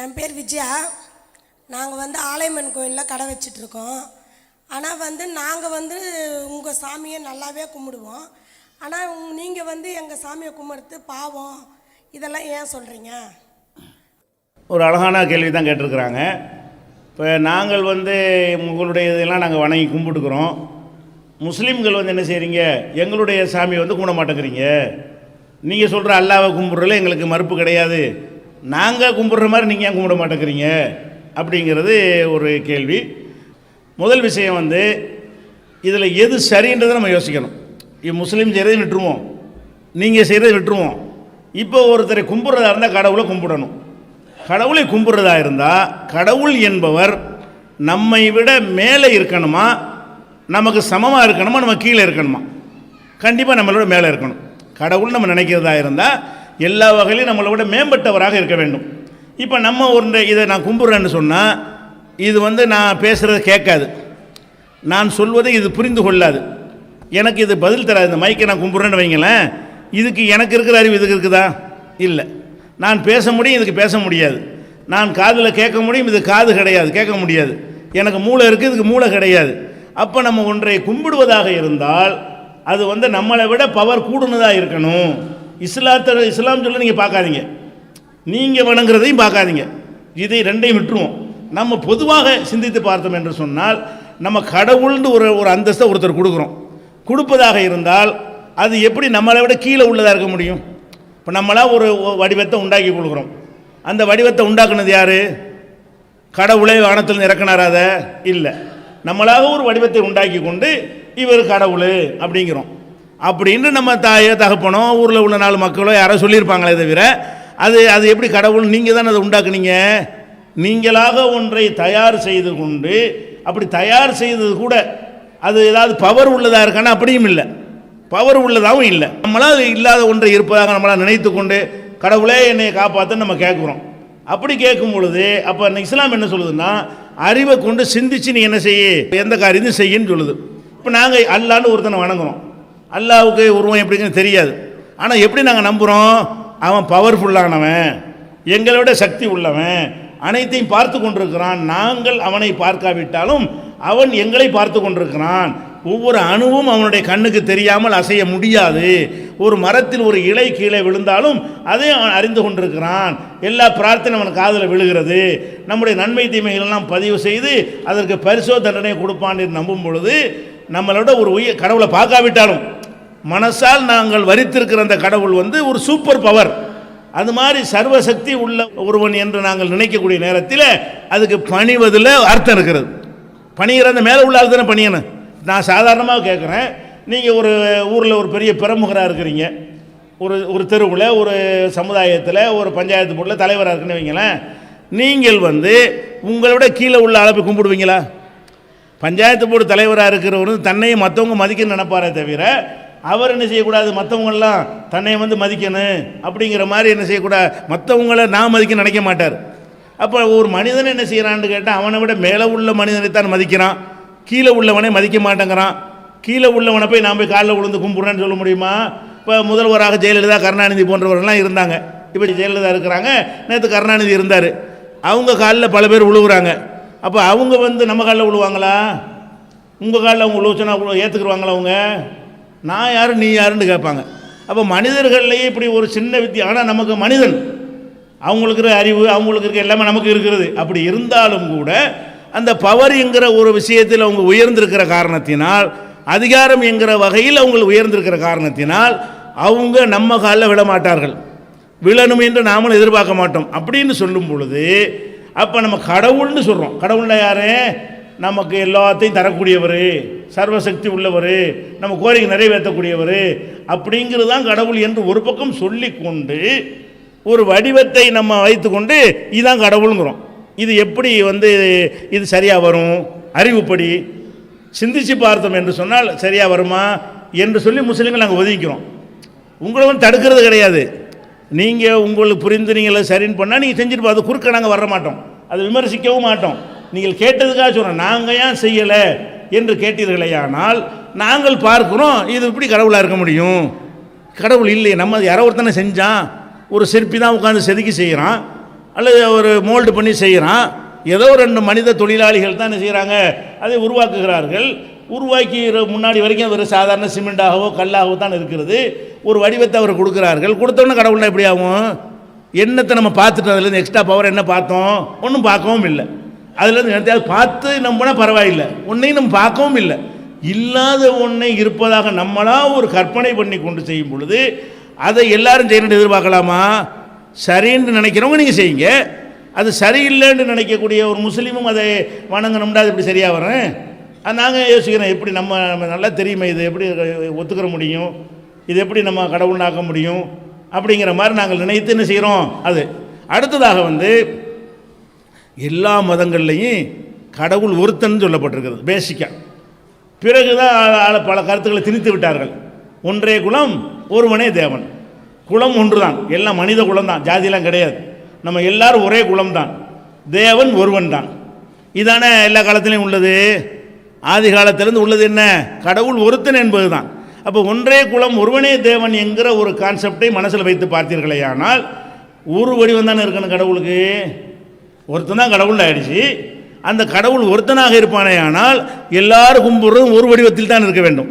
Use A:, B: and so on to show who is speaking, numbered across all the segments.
A: என் பேர் விஜயா. நாங்கள் ஆலயம்மன் கோயிலில் கடை வச்சிட்ருக்கோம். ஆனால் நாங்கள் உங்கள் சாமியை நல்லாவே கும்பிடுவோம். ஆனால் நீங்கள் எங்கள் சாமியை கும்பிடுறது பாவம், இதெல்லாம் ஏன் சொல்கிறீங்க?
B: ஒரு அழகான கேள்வி தான் கேட்டிருக்கிறாங்க. இப்போ நாங்கள் உங்களுடைய இதெல்லாம் நாங்கள் வணங்கி கும்பிட்டுக்கிறோம். முஸ்லீம்கள் என்ன செய்கிறீங்க, எங்களுடைய சாமி கும்பிட மாட்டேங்கிறீங்க. நீங்கள் சொல்கிற அல்லாவை கும்பிட்றதுல எங்களுக்கு மறுப்பு கிடையாது, நாங்கள் கும்பிட்ற மாதிரி நீங்கள் ஏன் கும்பிட மாட்டேங்கிறீங்க அப்படிங்கிறது ஒரு கேள்வி. முதல் விஷயம் இதில் எது சரின்றதை நம்ம யோசிக்கணும். முஸ்லீம் செய்கிறதை விட்டுருவோம், நீங்கள் செய்கிறதை விட்டுருவோம். இப்போ ஒருத்தரை கும்பிட்றதா இருந்தால் கடவுளை கும்பிடணும். கடவுளை கும்பிட்றதா இருந்தால் கடவுள் என்பவர் நம்மை விட மேலே இருக்கணுமா, நமக்கு சமமாக இருக்கணுமா, நம்ம கீழே இருக்கணுமா? கண்டிப்பாக நம்மளோட மேலே இருக்கணும். கடவுள் நம்ம நினைக்கிறதா இருந்தால் எல்லா வகையிலையும் நம்மளை விட மேம்பட்டவராக இருக்க வேண்டும். இப்போ நம்ம இதை நான் கும்பிட்றேன்னு சொன்னால் இது நான் பேசுகிறத கேட்காது, நான் சொல்வதை இது புரிந்து கொள்ளாது, எனக்கு இது பதில் தராது. இந்த மைக்கை நான் கும்பிட்றேன்னு வைங்களேன், இதுக்கு எனக்கு இருக்கிற அறிவு இதுக்கு இருக்குதா? இல்லை. நான் பேச முடியும், இதுக்கு பேச முடியாது. நான் காதில் கேட்க முடியும், இது காது கிடையாது, கேட்க முடியாது. எனக்கு மூளை இருக்குது, இதுக்கு மூளை கிடையாது. அப்போ நம்ம ஒன்றை கும்பிடுவதாக இருந்தால் அது நம்மளை விட பவர் கூடுனதாக இருக்கணும். இஸ்லாம் சொல்ல நீங்கள் பார்க்காதீங்க, நீங்கள் வணங்குறதையும் பார்க்காதீங்க, இதை ரெண்டையும் விட்டுருவோம். நம்ம பொதுவாக சிந்தித்து பார்த்தோம் என்று சொன்னால் நம்ம கடவுள்னு ஒரு அந்தஸ்தை ஒருத்தர் கொடுப்பதாக இருந்தால் அது எப்படி நம்மளை விட கீழே உள்ளதாக இருக்க முடியும்? இப்போ நம்மளாக ஒரு வடிவத்தை உண்டாக்கி கொடுக்குறோம். அந்த வடிவத்தை உண்டாக்குனது யார்? கடவுளே வானத்தில் இறக்கினாராத? இல்லை. நம்மளாக ஒரு வடிவத்தை உண்டாக்கி கொண்டு இவர் கடவுள் அப்படிங்கிறோம். அப்படின்னு நம்ம தாயோ தகப்பனோ ஊரில் உள்ள 4 மக்களோ யாரோ சொல்லியிருப்பாங்களே தவிர அது எப்படி கடவுள்? நீங்கள் தானே அதை உண்டாக்குனீங்க. நீங்களாக ஒன்றை தயார் செய்து கொண்டு, அப்படி தயார் செய்தது கூட அது ஏதாவது பவர் உள்ளதாக இருக்கானா? அப்படியும் இல்லை, பவர் உள்ளதாகவும் இல்லை. நம்மளால் இல்லாத ஒன்றை இருப்பதாக நம்மளால் நினைத்து கொண்டு கடவுளே என்னை காப்பாற்ற நம்ம கேட்குறோம். அப்படி கேட்கும் பொழுது அப்போ இஸ்லாம் என்ன சொல்லுதுன்னா, அறிவை கொண்டு சிந்திச்சு நீ என்ன செய்ய, எந்த காரியத்தையும் செய்யின்னு சொல்லுது. இப்போ நாங்கள் அல்லான்னு ஒருத்தனை வணங்குறோம். அல்லாவுக்கு உருவம் எப்படின்னு தெரியாது, ஆனால் எப்படி நாங்கள் நம்புகிறோம்? அவன் பவர்ஃபுல்லானவன், எங்களோட சக்தி உள்ளவன், அனைத்தையும் பார்த்து கொண்டிருக்கிறான். நாங்கள் அவனை பார்க்காவிட்டாலும் அவன் எங்களை பார்த்து கொண்டிருக்கிறான். ஒவ்வொரு அணுவும் அவனுடைய கண்ணுக்கு தெரியாமல் அசைய முடியாது. ஒரு மரத்தில் ஒரு இலை கீழே விழுந்தாலும் அதை அவன் அறிந்து கொண்டிருக்கிறான். எல்லா பிரார்த்தனை அவன் காதில் விழுகிறது. நம்முடைய நன்மை தீமைகளெல்லாம் பதிவு செய்து அதற்கு பரிசோ தண்டனை கொடுப்பான் என்று நம்பும் பொழுது நம்மளோட ஒரு கடவுளை பார்க்காவிட்டாலும் மனசால் நாங்கள் வரித்திருக்கிற அந்த கடவுள் ஒரு சூப்பர் பவர், அது மாதிரி சர்வசக்தி உள்ள ஒருவன் என்று நாங்கள் நினைக்கக்கூடிய நேரத்தில் அதுக்கு பணிவதில் அர்த்தம் இருக்கிறது. பணிகிற அந்த மேலே உள்ள ஆள் தானே பணியணும். நான் சாதாரணமாக கேட்குறேன், நீங்கள் ஒரு ஊரில் ஒரு பெரிய பிரமுகராக இருக்கிறீங்க, ஒரு தெருவில் ஒரு சமுதாயத்தில் ஒரு பஞ்சாயத்து போர்டில் தலைவராக இருக்குன்னு வைங்களேன், நீங்கள் உங்களோட கீழே உள்ள ஆளை போய் கும்பிடுவீங்களா? பஞ்சாயத்து போர்டு தலைவராக இருக்கிறவர் தன்னையும் மற்றவங்க மதிக்கணும்னு நினைப்பாரே தவிர அவர் என்ன செய்யக்கூடாது, மற்றவங்கெல்லாம் தன்னை மதிக்கணும் அப்படிங்கிற மாதிரி என்ன செய்யக்கூடாது, மற்றவங்களை நான் மதிக்க நினைக்க மாட்டார். அப்போ ஒரு மனிதன் என்ன செய்கிறான்னு கேட்டால் அவனை விட மேலே உள்ள மனிதனை தான் மதிக்கிறான், கீழே உள்ளவனை மதிக்க மாட்டேங்கிறான். கீழே உள்ளவனை போய் நான் போய் காலில் விழுந்து கும்பிட்றேன்னு சொல்ல முடியுமா? இப்போ முதல்வராக ஜெயலலிதா கருணாநிதி போன்றவர்கள்லாம் இருந்தாங்க. இப்படி ஜெயலலிதா இருக்கிறாங்க, நேற்று கருணாநிதி இருந்தார். அவங்க காலில் பல பேர் விழுவுறாங்க. அப்போ அவங்க நம்ம காலில் விழுவாங்களா? உங்கள் காலில் அவங்க விழுவச்சுன்னா ஏற்றுக்குருவாங்களா? அவங்க நான் யார் நீ யாருன்னு கேட்பாங்க. அப்போ மனிதர்கள்லேயே இப்படி ஒரு சின்ன வித்தியாசம். ஆனால் நமக்கு மனிதன், அவங்களுக்கு இருக்கிற அறிவு, அவங்களுக்கு இருக்க எல்லாமே நமக்கு இருக்கிறது. அப்படி இருந்தாலும் கூட அந்த பவர் என்கிற ஒரு விஷயத்தில் அவங்க உயர்ந்திருக்கிற காரணத்தினால், அதிகாரம் என்கிற வகையில் அவங்க உயர்ந்திருக்கிற காரணத்தினால் அவங்க நம்ம காலில் விட மாட்டார்கள். விழணும் என்று நாமளும் எதிர்பார்க்க மாட்டோம். அப்படின்னு சொல்லும் பொழுது அப்போ நம்ம கடவுள்னு சொல்கிறோம். கடவுள்னா யார்? நமக்கு எல்லாத்தையும் தரக்கூடியவர், சர்வசக்தி உள்ளவர், நம்ம கோரிக்கை நிறைவேற்றக்கூடியவர், அப்படிங்கிறது தான் கடவுள் என்று ஒரு பக்கம் சொல்லி கொண்டு ஒரு வடிவத்தை நம்ம வைத்து கொண்டு இதுதான் கடவுளுங்கிறோம். இது எப்படி இது சரியாக வரும்? அறிவுப்படி சிந்திச்சு பார்த்தோம் என்று சொன்னால் சரியாக வருமா என்று சொல்லி முஸ்லீம்கள் நாங்கள் ஒதுக்கிறோம். உங்களை தடுக்கிறது கிடையாது. நீங்கள் உங்களுக்கு புரிந்து நீங்கள் சரின்னு பண்ணால் நீங்கள் செஞ்சுட்டு அது குறுக்க நாங்கள் வர மாட்டோம், அதை விமர்சிக்கவும் மாட்டோம். நீங்கள் கேட்டதுக்காக சொல்கிறோம், நாங்கள் ஏன் செய்யலை என்று கேட்டீர்களேயானால் நாங்கள் பார்க்குறோம் இது இப்படி கடவுளாக இருக்க முடியும். கடவுள் இல்லையே, நம்ம யாரோ ஒருத்தனை செஞ்சான், ஒரு சிற்பி தான் உட்காந்து செதுக்கி செய்கிறான், அல்லது ஒரு மோல்டு பண்ணி செய்கிறான். ஏதோ 2 மனித தொழிலாளிகள் தான் என்ன செய்கிறாங்க, அதை உருவாக்குகிறார்கள். உருவாக்கி முன்னாடி வரைக்கும் ஒரு சாதாரண சிமெண்டாகவோ கல்லாகவோ தான் இருக்கிறது. ஒரு வடிவத்தை அவர் கொடுக்குறார்கள். கொடுத்தோன்னே கடவுள்னா எப்படி ஆகும்? என்னத்தை நம்ம பார்த்துட்டு அதுலேருந்து எக்ஸ்ட்ரா பவர் என்ன பார்த்தோம்? ஒன்றும் பார்க்கவும் இல்லை. அதுலேருந்து என்னத்தையாவது பார்த்து நம்பினா பரவாயில்லை, ஒன்றையும் நம்ம பார்க்கவும் இல்லை. இல்லாத ஒன்றை இருப்பதாக நம்மளாக ஒரு கற்பனை பண்ணி கொண்டு செய்யும் பொழுது அதை எல்லாரும் செய்யணும்னு எதிர்பார்க்கலாமா? சரின்னு நினைக்கிறவங்க நீங்கள் செய்யுங்க. அது சரியில்லைன்னு நினைக்கக்கூடிய ஒரு முஸ்லீமும் அதை வணங்கணும்னா அது எப்படி சரியாக வரும்? அது நாங்கள் யோசிக்கிறோம், எப்படி நம்ம நல்லா தெரியுமே, இது எப்படி ஒத்துக்கிற முடியும், இது எப்படி நம்ம கடவுளாக்க முடியும் அப்படிங்கிற மாதிரி நாங்கள் நினைத்து என்ன செய்கிறோம். அது அடுத்ததாக எல்லா மதங்கள்லையும் கடவுள் ஒருத்தன் சொல்லப்பட்டிருக்கிறது பேசிக்காக. பிறகு தான் பல கருத்துக்களை திணித்து விட்டார்கள். ஒன்றே குலம் ஒருவனே தேவன். குலம் ஒன்று தான், எல்லாம் மனித குலம் தான், ஜாதியெல்லாம் கிடையாது. நம்ம எல்லாரும் ஒரே குலம் தான், தேவன் ஒருவன் தான். இதான எல்லா காலத்திலையும் உள்ளது. ஆதி காலத்திலிருந்து உள்ளது என்ன? கடவுள் ஒருத்தன் என்பது தான். அப்போ ஒன்றே குலம் ஒருவனே தேவன் என்கிற ஒரு கான்செப்டை மனசில் வைத்து பார்த்தீர்களே, ஆனால் ஒரு வடிவம் தானே இருக்கணும் கடவுளுக்கு. ஒருத்தன் தான் கடவுள் ஆயிடுச்சு. அந்த கடவுள் ஒருத்தனாக இருப்பானே ஆனால் எல்லாரும் கும்பிட்றதும் ஒரு வடிவத்தில் தான் இருக்க வேண்டும்.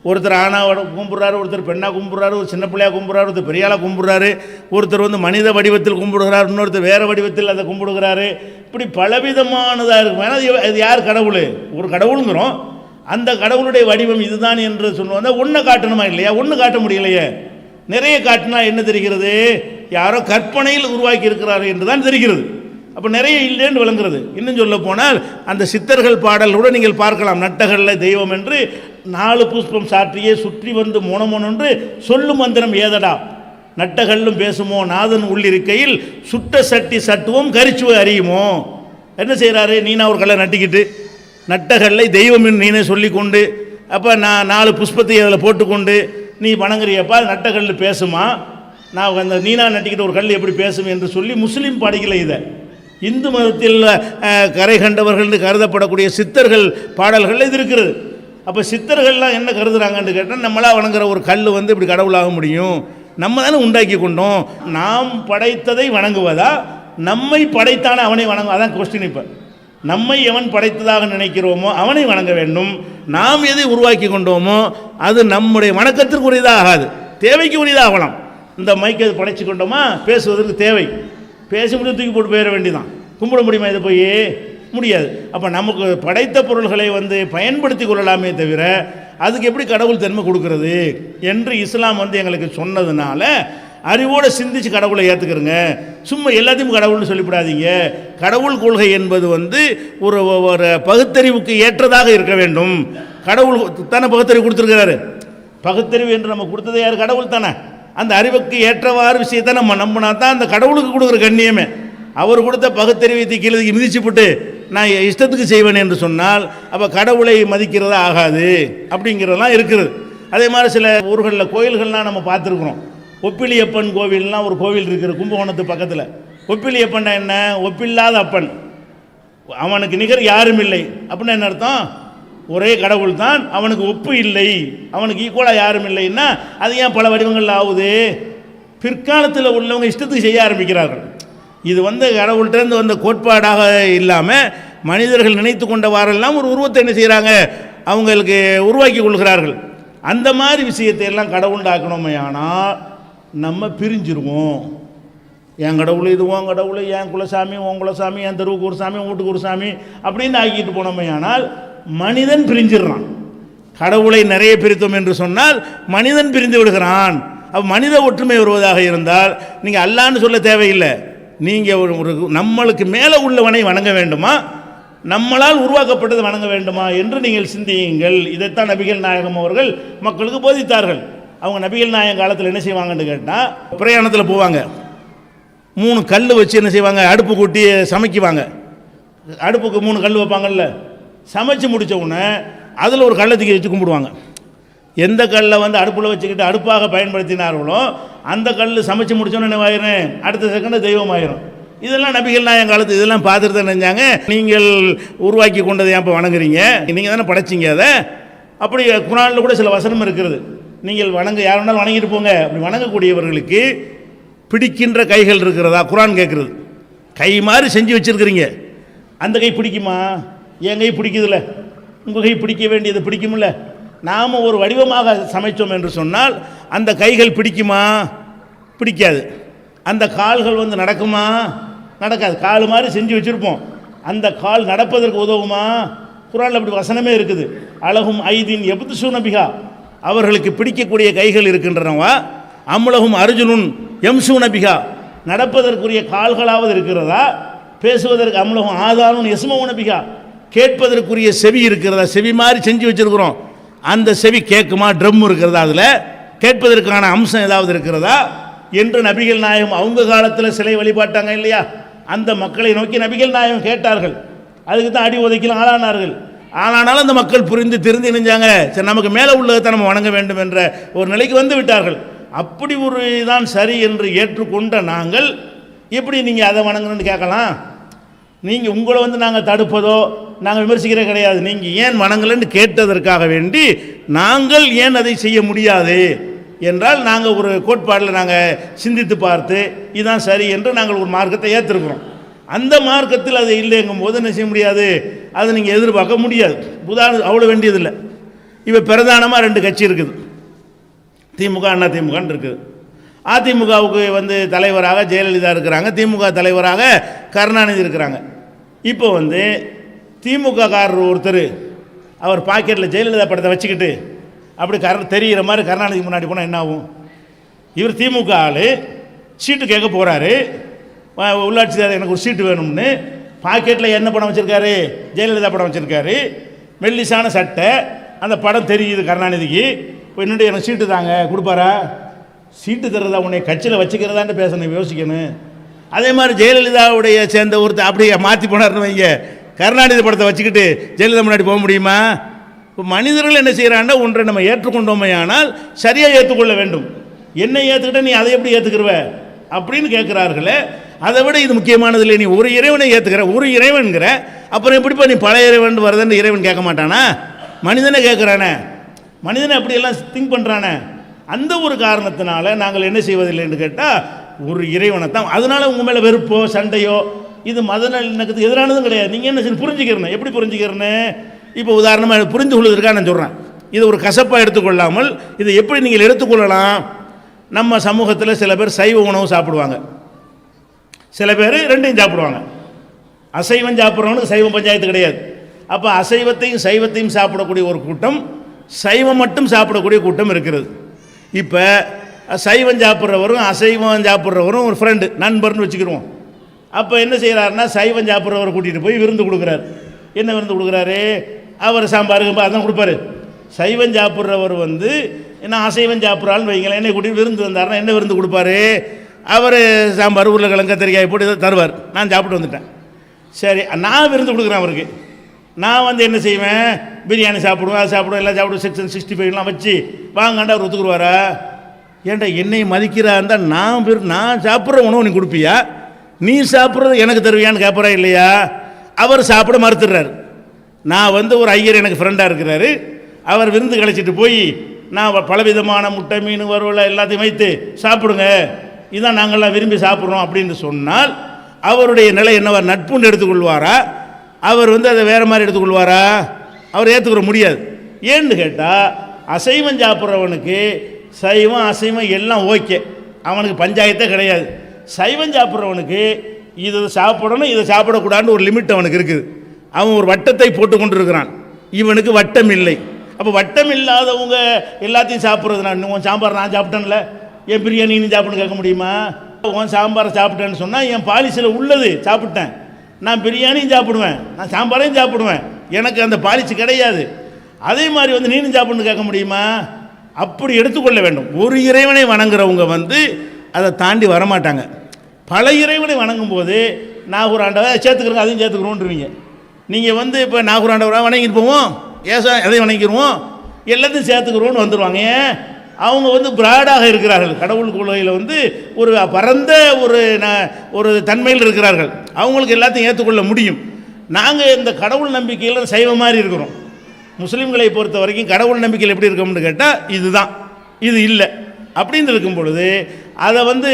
B: ஒருத்தர் ஆணாவோட கும்பிட்றாரு, ஒருத்தர் பெண்ணாக கும்பிட்றாரு, ஒரு சின்ன பிள்ளையாக கும்பிட்றாரு, ஒருத்தர் பெரியாளாக கும்பிட்றாரு, ஒருத்தர் மனித வடிவத்தில் கும்பிடுகிறார், இன்னொருத்தர் வேறு வடிவத்தில் அதை கும்பிடுகிறாரு. இப்படி பலவிதமானதாக இருக்கும். ஏன்னா இது யார் கடவுள்? ஒரு கடவுளுங்கிறோம். அந்த கடவுளுடைய வடிவம் இதுதான் என்று சொன்னோம். ஒன்றை காட்டணுமா இல்லையா? ஒன்று காட்ட முடியலையே. நிறைய காட்டினா என்ன தெரிகிறது? யாரோ கற்பனையில் உருவாக்கி இருக்கிறார்கள் என்று தான் தெரிகிறது. அப்போ நிறைய இல்லைன்னு விளங்குறது. இன்னும் சொல்ல போனால் அந்த சித்தர்கள் பாடல் கூட நீங்கள் பார்க்கலாம். நட்டகல்ல தெய்வம் என்று 4 புஷ்பம் சாற்றியே சுற்றி வந்து மோனமோனொன்று சொல்லும் மந்திரம் ஏதடா, நட்டகல்லும் பேசுமோ நாதன் உள்ளிருக்கையில் சுட்ட சட்டி சட்டுவோம் கரிச்சுவை அறியுமோ. என்ன செய்கிறாரு? நீனா ஒரு கல்லை நட்டிக்கிட்டு நட்டகல்லை தெய்வம் நீனே சொல்லி கொண்டு, அப்போ நான் 4 புஷ்பத்தை அதில் போட்டுக்கொண்டு நீ வணங்குறியப்பா, நட்டகல் பேசுமா? நான் அந்த நீனா நட்டிக்கிட்டு ஒரு கல் எப்படி பேசும் என்று சொல்லி முஸ்லீம் பாடிக்கல. இதை இந்து மதத்தில் கரை கண்டவர்கள் கருதப்படக்கூடிய சித்தர்கள் பாடல்கள் இது இருக்கிறது. அப்போ சித்தர்கள்லாம் என்ன கருதுறாங்கன்னு கேட்டால், நம்மளா வணங்குற ஒரு கல் இப்படி கடவுளாக முடியும்? நம்ம தானே உண்டாக்கி கொண்டோம். நாம் படைத்ததை வணங்குவதா, நம்மை படைத்தானே அவனை வணங்கும்? அதான் கொஸ்டின். இப்போ நம்மை எவன் படைத்ததாக நினைக்கிறோமோ அவனை வணங்க வேண்டும். நாம் எதை உருவாக்கி கொண்டோமோ அது நம்முடைய வணக்கத்திற்கு உரியதாக ஆகாது, தேவைக்கு உரியதாகலாம். இந்த மைக்கை படைச்சு கொண்டோமா, பேசுவதற்கு தேவை, பேசி முடிவு தூக்கி போட்டு போயிட வேண்டியதான். கும்பிட முடியுமா? இதை போய் முடியாது. அப்போ நமக்கு படைத்த பொருள்களை பயன்படுத்தி கொள்ளலாமே தவிர அதுக்கு எப்படி கடவுள் தன்மை கொடுக்கறது என்று இஸ்லாம் எங்களுக்கு சொன்னதுனால அறிவோடு சிந்திச்சு கடவுளை ஏற்றுக்கிறங்க. சும்மா எல்லாத்தையும் கடவுள்னு சொல்லிவிடாதீங்க. கடவுள் கொள்கை என்பது ஒரு ஒரு பகுத்தறிவுக்கு ஏற்றதாக இருக்க வேண்டும். கடவுள் தானே பகுத்தறிவு கொடுத்துருக்கிறாரு. பகுத்தறிவு என்று நம்ம கொடுத்ததே யார்? கடவுள் தானே. அந்த அறிவுக்கு ஏற்றவாறு விஷயத்தை நம்ம நம்பினா தான் அந்த கடவுளுக்கு கொடுக்குற கண்ணியமே. அவர் கொடுத்த பகுத்தறிவை கீழே மிதிச்சு போட்டு நான் இஷ்டத்துக்கு செய்வேன் என்று சொன்னால் அப்போ கடவுளை மதிக்கிறதா ஆகாது அப்படிங்கிறதெல்லாம் இருக்குது. அதே மாதிரி சில ஊர்களில் கோயில்கள்லாம் நம்ம பார்த்துருக்குறோம். ஒப்பிலியப்பன் கோவில்லாம் ஒரு கோவில் இருக்குது கும்பகோணத்து பக்கத்தில். ஒப்பிலியப்பன் என்ன? ஒப்பில்லாத அப்பன், அவனுக்கு நிகர் யாரும் இல்லை அப்படின்னு என்ன அர்த்தம்? ஒரே கடவுள் தான், அவனுக்கு ஒப்பு இல்லை, அவனுக்கு ஈக்குவலாக யாரும் இல்லைன்னா அது ஏன் பல வடிவங்களில் ஆகுது? பிற்காலத்தில் உள்ளவங்க இஷ்டத்துக்கு செய்ய ஆரம்பிக்கிறார்கள். இது கடவுள்கிட்டேருந்து வந்த கோட்பாடாக இல்லாமல் மனிதர்கள் நினைத்து கொண்டவாறெல்லாம் ஒரு உருவத்தை என்ன செய்கிறாங்க, அவங்களுக்கு உருவாக்கி கொள்கிறார்கள். அந்த மாதிரி விஷயத்தை எல்லாம் கடவுளாக்கணுமே ஆனால் நம்ம பிரிஞ்சிருவோம். என் கடவுள் இது, உன் கடவுள், என் குலசாமி உன் குலசாமி, என் தெருவுக்கு ஒரு சாமி வீட்டுக்கு ஒரு சாமி அப்படின்னு ஆக்கிட்டு போனோமே ஆனால் மனிதன் பிரிஞ்சிடறான். கடவுளை நிறைய பிரித்தோம் என்று சொன்னால் மனிதன் பிரிந்து விடுகிறான். அப்போ மனித ஒற்றுமை வருவதாக இருந்தால் நீங்கள் அல்லான்னு சொல்ல தேவையில்லை. நீங்கள் ஒரு நம்மளுக்கு மேலே உள்ளவனை வணங்க வேண்டுமா, நம்மளால் உருவாக்கப்பட்டதை வணங்க வேண்டுமா என்று நீங்கள் சிந்தியுங்கள். இதைத்தான் நபிகள் நாயகம் அவர்கள் மக்களுக்கு போதித்தார்கள். அவங்க நபிகள் நாயகம் காலத்தில் என்ன செய்வாங்கன்னு கேட்டால், பிரயாணத்தில் போவாங்க, 3 கல் வச்சு என்ன செய்வாங்க, அடுப்பு கூட்டி சமைக்குவாங்க. அடுப்புக்கு 3 கல் வைப்பாங்கல்ல, சமைச்சு முடித்த உடனே அதில் ஒரு கல்லை தூக்கி வச்சு கும்பிடுவாங்க. எந்த கல்லை அடுப்பில் வச்சுக்கிட்டு அடுப்பாக பயன்படுத்தினார்களோ அந்த கல் சமைச்சு முடித்தோன்னு என்ன ஆயிரும், அடுத்த செகண்ட் தெய்வம் ஆயிரும். இதெல்லாம் நபிகள் நாயகம் காலத்து இதெல்லாம் பார்த்துட்டு தான் நினைஞ்சாங்க. நீங்கள் உருவாக்கி கொண்டதை ஏன் இப்போ வணங்குறீங்க, நீங்கள் தானே படைச்சிங்க அதை. அப்படி குர்ஆனில் கூட சில வசனம் இருக்கிறது, நீங்கள் யார் வேணாலும் வணங்கிட்டு போங்க. அப்படி வணங்கக்கூடியவர்களுக்கு பிடிக்கின்ற கைகள் இருக்கிறதா குர்ஆன் கேட்குறது. கை மாதிரி செஞ்சு வச்சுருக்கிறீங்க, அந்த கை பிடிக்குமா? என் கை பிடிக்குதுல்ல, உங்கள் கை பிடிக்க வேண்டியது பிடிக்குமில்ல. நாம் ஒரு வடிவமாக சமைச்சோம் என்று சொன்னால் அந்த கைகள் பிடிக்குமா? பிடிக்காது. அந்த கால்கள் வந்து நடக்குமா? நடக்காது. கால் மாதிரி செஞ்சு வச்சுருப்போம், அந்த கால் நடப்பதற்கு உதவுமா? குர்ஆனில் அப்படி வசனமே இருக்குது. அலகும் ஐதீன் எப்துசு நபிகா, அவர்களுக்கு பிடிக்கக்கூடிய கைகள் இருக்கின்றனவா? அம்லகும் அர்ஜுனுன் எம்சு நபிகா, நடப்பதற்குரிய கால்களாவது இருக்கிறதா? பேசுவதற்கு அம்லகும் ஆதானும் எஸ்மு நபிகா, கேட்பதற்குரிய செவி இருக்கிறதா? செவி மாதிரி செஞ்சு வச்சுருக்கிறோம், அந்த செவி கேட்குமா? ட்ரம் இருக்கிறதா? அதில் கேட்பதற்கான அம்சம் ஏதாவது இருக்கிறதா என்று நபிகள் நாயகம் அவங்க காலத்தில் சிலை வழிபாட்டாங்க இல்லையா? அந்த மக்களை நோக்கி நபிகள் நாயகம் கேட்டார்கள். அதுக்கு தான் அடி உதைக்கலாம் ஆளானார்கள். ஆனாலும் அந்த மக்கள் புரிந்து திருந்து இணைஞ்சாங்க, சரி நமக்கு மேலே உள்ளதை நம்ம வணங்க வேண்டும் என்ற ஒரு நிலைக்கு வந்து விட்டார்கள். அப்படி ஒரு தான் சரி என்று ஏற்றுக்கொண்ட நாங்கள் எப்படி நீங்கள் அதை வணங்கணும்னு கேட்கலாம்? நீங்கள் உங்களை வந்து நாங்கள் தடுப்பதோ நாங்கள் விமர்சிக்கிறே கிடையாது. நீங்கள் ஏன் வணங்கலன்னு கேட்டதற்காக வேண்டி நாங்கள் ஏன் அதை செய்ய முடியாது என்றால் நாங்கள் ஒரு கோட்பாடில் நாங்கள் சிந்தித்து பார்த்து இதுதான் சரி என்று நாங்கள் ஒரு மார்க்கத்தை ஏற்றிருக்கிறோம். அந்த மார்க்கத்தில் அது இல்லைங்கும் போது என்ன செய்ய முடியாது, அதை நீங்கள் எதிர்பார்க்க முடியாது. உதாரணம் அவ்வளோ வேண்டியதில்லை. இப்போ பிரதானமாக 2 கட்சி இருக்குது, திமுக அண்ணா திமுகன்னு இருக்குது. அதிமுகவுக்கு வந்து தலைவராக ஜெயலலிதா இருக்கிறாங்க, திமுக தலைவராக கருணாநிதி இருக்கிறாங்க. இப்போ வந்து திமுக காரர் ஒருத்தர் அவர் பாக்கெட்டில் ஜெயலலிதா படத்தை வச்சுக்கிட்டு அப்படி தெரிகிற மாதிரி கருணாநிதி முன்னாடி போனால் என்ன ஆகும்? இவர் திமுக ஆள் சீட்டு கேட்க போகிறாரு, உள்ளாட்சி எனக்கு ஒரு சீட்டு வேணும்னு பாக்கெட்டில் என்ன படம் வச்சுருக்காரு? ஜெயலலிதா படம் வச்சுருக்காரு, மெல்லிசான சட்டை, அந்த படம் தெரியுது கருணாநிதிக்கு. என்னுடைய எனக்கு சீட்டு தாங்க கொடுப்பாரா? சீட்டு தர்றதா உன்னை கட்சியில் வச்சுக்கிறதான்னு பேசணும், யோசிக்கணும். அதே மாதிரி ஜெயலலிதாவுடைய சேர்ந்த ஒருத்தர் அப்படியே மாற்றி போனார்னு வைங்க, கருணாநிதி படத்தை வச்சுக்கிட்டு ஜெயலலிதா முன்னாடி போக முடியுமா? இப்போ மனிதர்கள் என்ன செய்கிறாங்கன்னா ஒன்றை நம்ம ஏற்றுக்கொண்டோமே ஆனால் சரியாக ஏற்றுக்கொள்ள வேண்டும். என்னை ஏற்றுக்கிட்ட நீ அதை எப்படி ஏற்றுக்கிறவ அப்படின்னு கேட்குறார்களே. அதை விட இது முக்கியமானது இல்லை. நீ ஒரு இறைவனை ஏற்றுக்கிற, ஒரு இறைவன்கிற, அப்புறம் எப்படிப்பா நீ பல இறைவன் வருதுன்னு இறைவன் கேட்க மாட்டானா? மனிதனை கேட்குறானே, மனிதனை அப்படியெல்லாம் திங்க் பண்ணுறானே. அந்த ஒரு காரணத்தினால நாங்கள் என்ன செய்வதில்லைன்னு கேட்டால் ஒரு இறைவனை தான். அதனால் உங்கள் மேலே வெறுப்போ சண்டையோ இது மத நல்லிணக்கத்துக்கு எதிரானதும் கிடையாது. நீங்கள் என்ன செய்ய புரிஞ்சுக்கிறேன்னு, எப்படி புரிஞ்சுக்கிறேன்னு இப்போ உதாரணமாக புரிந்து கொள்வதற்காக நான் சொல்கிறேன். இது ஒரு கசப்பாக எடுத்துக்கொள்ளாமல் இதை எப்படி நீங்கள் எடுத்துக்கொள்ளலாம்? நம்ம சமூகத்தில் சில பேர் சைவ உணவு சாப்பிடுவாங்க, சில பேர் ரெண்டையும் சாப்பிடுவாங்க. அசைவம் சாப்பிட்றவனுக்கு சைவம் பஞ்சாயத்து கிடையாது. அப்போ அசைவத்தையும் சைவத்தையும் சாப்பிடக்கூடிய ஒரு கூட்டம், சைவம் மட்டும் சாப்பிடக்கூடிய கூட்டம் இருக்கிறது. இப்போ சைவம் சாப்பிட்றவரும் அசைவம் சாப்பிட்றவரும் ஒரு ஃப்ரெண்டு, நண்பர்னு வச்சுக்கிடுவோம். அப்போ என்ன செய்கிறாருன்னா சைவம் சாப்பிட்றவரை கூட்டிகிட்டு போய் விருந்து கொடுக்குறாரு. என்ன விருந்து கொடுக்குறாரு? அவர் சாம்பாருக்கு அதான் கொடுப்பாரு. சைவம் சாப்பிட்றவர் வந்து என்ன அசைவம் சாப்பிட்றான்னு வைங்களேன், என்னை கூட்டிகிட்டு விருந்து வந்தாருன்னா என்ன விருந்து கொடுப்பாரு? அவர் சாம்பார் உருளைக்கிழங்கு கத்திரிக்காய் போட்டு இதை தருவார். நான் சாப்பிட்டு வந்துட்டேன். சரி, நான் விருந்து கொடுக்குறேன் அவருக்கு. நான் வந்து என்ன செய்வேன்? பிரியாணி சாப்பிடுவேன், அது சாப்பிடுவேன், எல்லாம் சாப்பிடுவேன், செக்ஷன் 65 வச்சு வாங்காண்டா அவர் ஒத்துக்குருவாரா? ஏன்டா என்னை மதிக்கிறா இருந்தால் நான் சாப்பிட்ற உணவு நீ கொடுப்பியா? நீ சாப்பிட்றது எனக்கு தருவியான்னு கேட்பறா இல்லையா? அவர் சாப்பிட மறுத்துடுறாரு. நான் வந்து ஒரு ஐயர் எனக்கு ஃப்ரெண்டாக இருக்கிறாரு, அவர் விருந்து கழிச்சிட்டு போய் நான் பலவிதமான முட்டை மீன் வறுவலை எல்லாத்தையும் வைத்து சாப்பிடுங்க, இதுதான் நாங்கள்லாம் விரும்பி சாப்பிட்றோம் அப்படின்னு சொன்னால் அவருடைய நிலை என்னவா? நட்புன்னு எடுத்துக்கொள்வாரா? அவர் வந்து அதை வேறு மாதிரி எடுத்துக்கொள்வாரா? அவர் ஏற்றுக்கிற முடியாது. ஏன்னு கேட்டால் அசைவம் சாப்பிட்றவனுக்கு சைவம் அசைவம் எல்லாம் ஓகே, அவனுக்கு பஞ்சாயத்தே கிடையாது. சைவம் சாப்பிட்றவனுக்கு இதை சாப்பிடணும் இதை சாப்பிடக்கூடாதுன்னு ஒரு லிமிட் அவனுக்கு இருக்குது. அவன் ஒரு வட்டத்தை போட்டு கொண்டு இருக்கிறான், இவனுக்கு வட்டம் இல்லை. அப்போ வட்டம் இல்லாதவங்க எல்லாத்தையும் சாப்பிட்றது, நான் உன் சாம்பார் நான் சாப்பிட்டேன்ல, என் பிரியாணி நீ சாப்பிட்னு கேட்க முடியுமா? உன் சாம்பாரை சாப்பிட்டேன்னு சொன்னால் என் பாலிசியில் உள்ளது சாப்பிட்டேன், நான் பிரியாணியும் சாப்பிடுவேன், நான் சாம்பாரையும் சாப்பிடுவேன், எனக்கு அந்த பாலிசி கிடையாது. அதே மாதிரி வந்து நீனும் சாப்பிட்னு கேட்க முடியுமா? அப்படி எடுத்துக்கொள்ள வேண்டும். ஒரு இறைவனை வணங்குறவங்க வந்து அதை தாண்டி வரமாட்டாங்க. பல இறைவனை வணங்கும் போது நாகூர் ஆண்டவரை சேர்த்துக்கிறோங்க, அதையும் சேர்த்துக்கிறோன்றீங்க. நீங்கள் வந்து இப்போ நாகூர் ஆண்டவரை வணங்கிட்டு போவோம், ஏசா எதையும் வணங்கிடுவோம், எல்லாத்தையும் சேர்த்துக்கிறோன்னு வந்துடுவாங்க. ஏன்? அவங்க வந்து பிராடாக இருக்கிறார்கள், கடவுள் கொள்கையில் வந்து ஒரு பரந்த ஒரு தன்மையில் இருக்கிறார்கள், அவங்களுக்கு எல்லாத்தையும் ஏற்றுக்கொள்ள முடியும். நாங்கள் இந்த கடவுள் நம்பிக்கையில் சைவ மாதிரி இருக்கிறோம். முஸ்லீம்களை பொறுத்த வரைக்கும் கடவுள் நம்பிக்கையில் எப்படி இருக்கோம்னு கேட்டால் இதுதான், இது இல்லை. அப்படின்னு இருக்கும் பொழுது அதை வந்து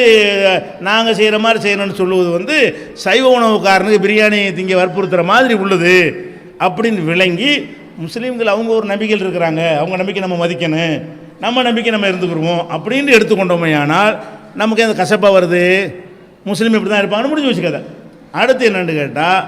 B: நாங்கள் செய்கிற மாதிரி செய்யணும்னு சொல்லுவது வந்து சைவ உணவுக்காரனுக்கு பிரியாணி திங்க வற்புறுத்துகிற மாதிரி உள்ளது அப்படின்னு விளங்கி முஸ்லீம்கள் அவங்க ஒரு நம்பிக்கையில் இருக்கிறாங்க, அவங்க நம்பிக்கை நம்ம மதிக்கணும், நம்ம நம்பிக்கை நம்ம இருந்துக்கிடுவோம் அப்படின்னு எடுத்துக்கொண்டோமே. ஆனால் நமக்கு அந்த கசப்பாக வருது, முஸ்லீம் இப்படி தான் இருப்பாங்கன்னு முடிஞ்சு வச்சுக்காத. அடுத்து என்னென்னு கேட்டால்